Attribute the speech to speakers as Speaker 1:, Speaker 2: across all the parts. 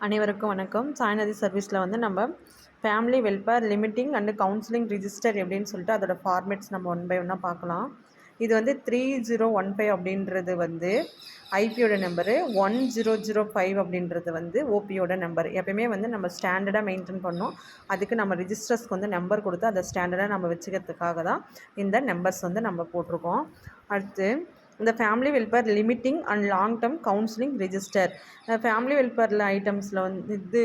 Speaker 1: அனைவருக்கும் வணக்கம். சாய்நதி சர்வீஸில் வந்து நம்ம family welfare limiting and counselling register எப்படின்னு சொல்லிட்டு அதோட ஃபார்மேட்ஸ் நம்ம ஒன் பை ஒன்னாக பார்க்கலாம். இது வந்து 3015 அப்படின்றது வந்து ஐபியோட நம்பரு, 1005 அப்படின்றது வந்து ஓபியோட நம்பர். எப்பயுமே வந்து நம்ம ஸ்டாண்டர்டாக மெயின்டைன் பண்ணோம். அதுக்கு நம்ம ரிஜிஸ்டர்ஸ்க்கு வந்து நம்பர் கொடுத்து அதை ஸ்டாண்டர்டாக நம்ம வச்சுக்கிறதுக்காக தான் இந்த நம்பர்ஸ் வந்து நம்ம போட்டிருக்கோம். அடுத்து இந்த family welfare limiting and long term counselling register. Family வெல்ஃபேரில் ஐட்டம்ஸில் வந்து இது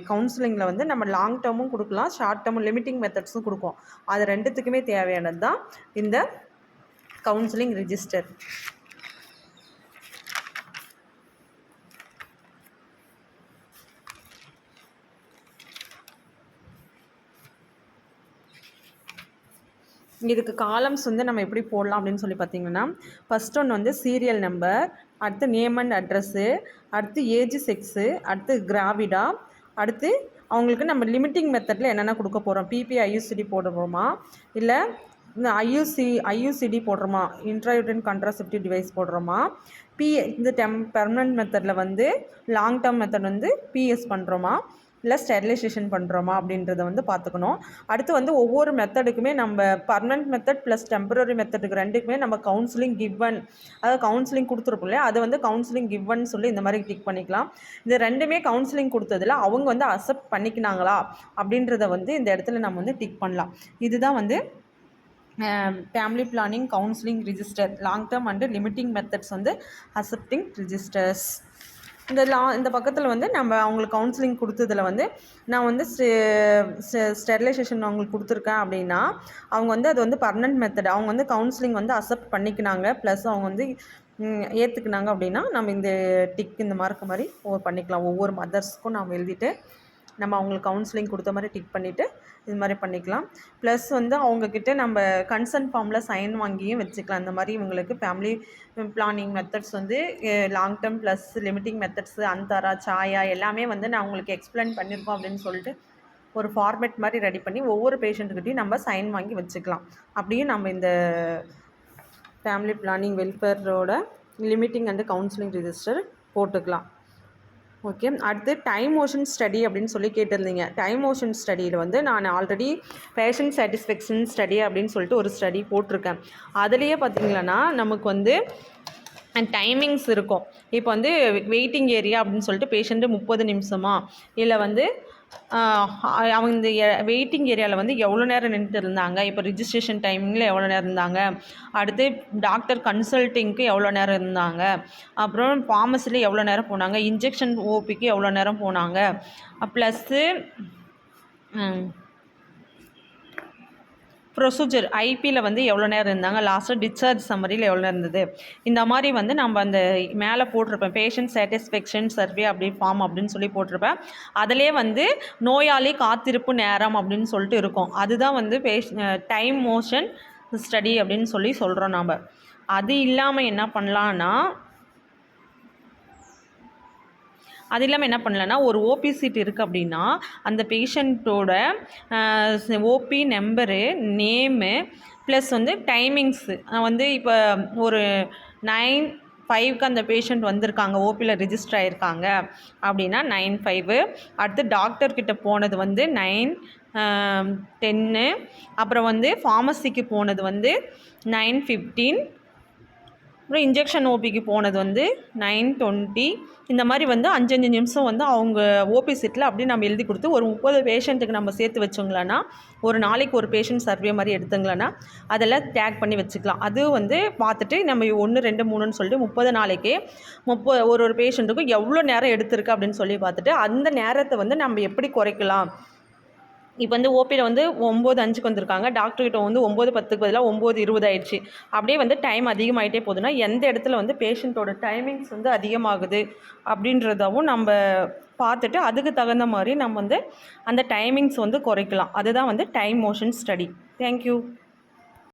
Speaker 1: கவுன்சிலிங்கில் வந்து நம்ம லாங் டேர்மும் கொடுக்கலாம், ஷார்ட் டேர்மும் லிமிட்டிங் மெத்தட்ஸும் கொடுப்போம். அது ரெண்டுத்துக்குமே தேவையானது தான் இந்த கவுன்சிலிங் ரிஜிஸ்டர். இதுக்கு காலம்ஸ் வந்து நம்ம எப்படி போடலாம் அப்படின்னு சொல்லி பார்த்தீங்கன்னா, ஃபஸ்ட் ஒன்று வந்து சீரியல் நம்பர், அடுத்து நேம் அண்ட் அட்ரஸ்ஸு, அடுத்து ஏஜ் செக்ஸு, அடுத்து கிராவிடா, அடுத்து அவங்களுக்கு நம்ம லிமிட்டிங் மெத்தடில் என்னென்ன கொடுக்க போகிறோம், பிபி ஐயூசிடி போடுறோமா இல்லை இந்த ஐயூசிடி போடுறோமா, இன்ட்ராயூட்ரைன் கான்ட்ராசெப்டிவ் டிவைஸ் போடுறோமா, இந்த பெர்மனன்ட் மெத்தடில் வந்து லாங் டேர்ம் மெத்தட் வந்து பிஎஸ் பண்ணுறோமா இல்லை ஸ்டெரிலைசேஷன் பண்ணுறோமா அப்படின்றத வந்து பார்த்துக்கணும். அடுத்து வந்து ஒவ்வொரு மெத்தடுக்குமே நம்ம பர்மனன்ட் மெத்தட் ப்ளஸ் டெம்பரரி மெத்தடுக்கு ரெண்டுக்குமே நம்ம கவுன்சிலிங் கிவன், அதாவது கவுன்சிலிங் கொடுத்துருப்போம் இல்லையா, அதை வந்து கவுன்சிலிங் கிவன் சொல்லி இந்த மாதிரி டிக் பண்ணிக்கலாம். இந்த ரெண்டுமே கவுன்சிலிங் கொடுத்ததில் அவங்க வந்து அக்செப்ட் பண்ணிக்கினாங்களா அப்படின்றத வந்து இந்த இடத்துல நம்ம வந்து டிக் பண்ணலாம். இதுதான் வந்து family planning counselling register, long term and limiting methods வந்து அக்செப்டிங் ரிஜிஸ்டர்ஸ். இந்த பக்கத்தில் வந்து நம்ம அவங்களுக்கு கவுன்சிலிங் கொடுத்ததில் வந்து நான் வந்து ஸ்டெரிலைசேஷன் அவங்களுக்கு கொடுத்துருக்கேன் அப்படின்னா அவங்க வந்து அது வந்து பர்மனன்ட் மெத்தட், அவங்க வந்து கவுன்சிலிங் வந்து அக்செப்ட் பண்ணிக்கினாங்க ப்ளஸ் அவங்க வந்து ஏற்றுக்குனாங்க அப்படின்னா நம்ம இந்த டிக் இந்த மார்க் மாதிரி பண்ணிக்கலாம். ஒவ்வொரு மதர்ஸ்க்கும் நாம் எழுதிட்டு நம்ம அவங்களுக்கு கவுன்சிலிங் கொடுத்த மாதிரி டிக் பண்ணிவிட்டு இது மாதிரி பண்ணிக்கலாம். ப்ளஸ் வந்து அவங்கக்கிட்ட நம்ம கன்சர்ன் ஃபார்மில் சைன் வாங்கியும் வச்சுக்கலாம். இந்த மாதிரி இவங்களுக்கு ஃபேமிலி பிளானிங் மெத்தட்ஸ் வந்து long term plus limiting methods, Antara, Chhaya எல்லாமே வந்து நான் உங்களுக்கு எக்ஸ்பிளைன் பண்ணியிருக்கோம் அப்படின்னு சொல்லிட்டு ஒரு ஃபார்மேட் மாதிரி ரெடி பண்ணி ஒவ்வொரு பேஷண்ட்டுக்கிட்டையும் நம்ம சைன் வாங்கி வச்சுக்கலாம். அப்படியும் நம்ம இந்த ஃபேமிலி பிளானிங் வெல்ஃபேரோட லிமிட்டிங் அண்டு கவுன்சிலிங் ரிஜிஸ்டர் போட்டுக்கலாம். ஓகே, அடுத்து டைம் மோஷன் ஸ்டடி அப்படின்னு சொல்லி கேட்டிருந்தீங்க. டைம் மோஷன் ஸ்டடியில் வந்து நான் ஆல்ரெடி பேஷண்ட் சாட்டிஸ்ஃபேக்ஷன் ஸ்டடி அப்படின்னு சொல்லிட்டு ஒரு ஸ்டடி போட்டிருக்கேன். அதுலேயே பார்த்திங்கன்னா நமக்கு வந்து டைமிங்ஸ் இருக்கும். இப்போ வந்து வெயிட்டிங் ஏரியா அப்படின்னு சொல்லிட்டு பேஷண்ட்டு 30 நிமிஷமா இல்லை வந்து அவங்க இந்த வெயிட்டிங் ஏரியாவில் வந்து எவ்வளோ நேரம் நின்றுட்டு இருந்தாங்க, இப்போ ரிஜிஸ்ட்ரேஷன் டைமிங்கில் எவ்வளோ நேரம் இருந்தாங்க, அடுத்து டாக்டர் கன்சல்ட்டிங்க்கு எவ்வளோ நேரம் இருந்தாங்க, அப்புறம் ஃபார்மசியில் எவ்வளோ நேரம் போனாங்க, இன்ஜெக்ஷன் ஓபிக்கு எவ்வளோ நேரம் போனாங்க, ப்ளஸ்ஸு ப்ரொசீஜர் ஐபியில் வந்து எவ்வளோ நேரம் இருந்தாங்க, லாஸ்ட்டாக டிஸ்சார்ஜ் சம்மரியில் எவ்வளோ நேரம் இருந்தது. இந்த மாதிரி வந்து நம்ம அந்த மேலே போட்டிருப்பேன் பேஷண்ட் சாட்டிஸ்ஃபேக்ஷன் சர்வே அப்படி ஃபார்ம் அப்படின்னு சொல்லி போட்டிருப்பேன். அதிலே வந்து நோயாளி காத்திருப்பு நேரம் அப்படின்னு சொல்லிட்டு இருக்கும். அதுதான் வந்து டைம் மோஷன் ஸ்டடி அப்படின்னு சொல்லி சொல்கிறோம் நாம். அது இல்லாமல் என்ன பண்ணலான்னா ஒரு ஓபி சீட் இருக்குது அப்படின்னா அந்த பேஷண்ட்டோட ஓபி நம்பரு, நேமு ப்ளஸ் வந்து டைமிங்ஸு வந்து இப்போ ஒரு 9:05 அந்த பேஷண்ட் வந்திருக்காங்க, ஓபியில் ரிஜிஸ்டர் ஆகிருக்காங்க அப்படின்னா 9:05. அடுத்து டாக்டர்கிட்ட போனது வந்து 9:10. அப்புறம் வந்து ஃபார்மசிக்கு போனது வந்து 9:15. அப்புறம் இன்ஜெக்ஷன் ஓபிக்கு போனது வந்து 9:20. இந்த மாதிரி வந்து 5 நிமிஷம் வந்து அவங்க ஓபி சீட்டில் அப்படி நம்ம எழுதி கொடுத்து ஒரு 30 பேஷண்ட்டுக்கு நம்ம சேர்த்து வச்சோங்களேன்னா ஒரு நாளைக்கு ஒரு பேஷண்ட் சர்வே மாதிரி எடுத்துங்களேன்னா அதெல்லாம் டேக் பண்ணி வச்சுக்கலாம். அது வந்து பார்த்துட்டு நம்ம 1, 2, 3ன்னு சொல்லிட்டு 30 நாளைக்கே ஒரு பேஷண்ட்டுக்கும் எவ்வளோ நேரம் எடுத்திருக்கு அப்படின்னு சொல்லி பார்த்துட்டு அந்த நேரத்தை வந்து நம்ம எப்படி குறைக்கலாம். இப்போ வந்து ஓபியில் வந்து 9:05 வந்திருக்காங்க, டாக்டர்கிட்ட வந்து 9:10 பதிலாக 9:20 ஆயிடுச்சு. அப்படியே வந்து டைம் அதிகமாகிட்டே போகுதுன்னா எந்த இடத்துல வந்து பேஷண்ட்டோட டைமிங்ஸ் வந்து அதிகமாகுது அப்படின்றதாவும் நம்ம பார்த்துட்டு அதுக்கு தகுந்த மாதிரி நம்ம வந்து அந்த டைமிங்ஸ் வந்து குறைக்கலாம். அதுதான் வந்து டைம் மோஷன் ஸ்டடி. தேங்க்யூ.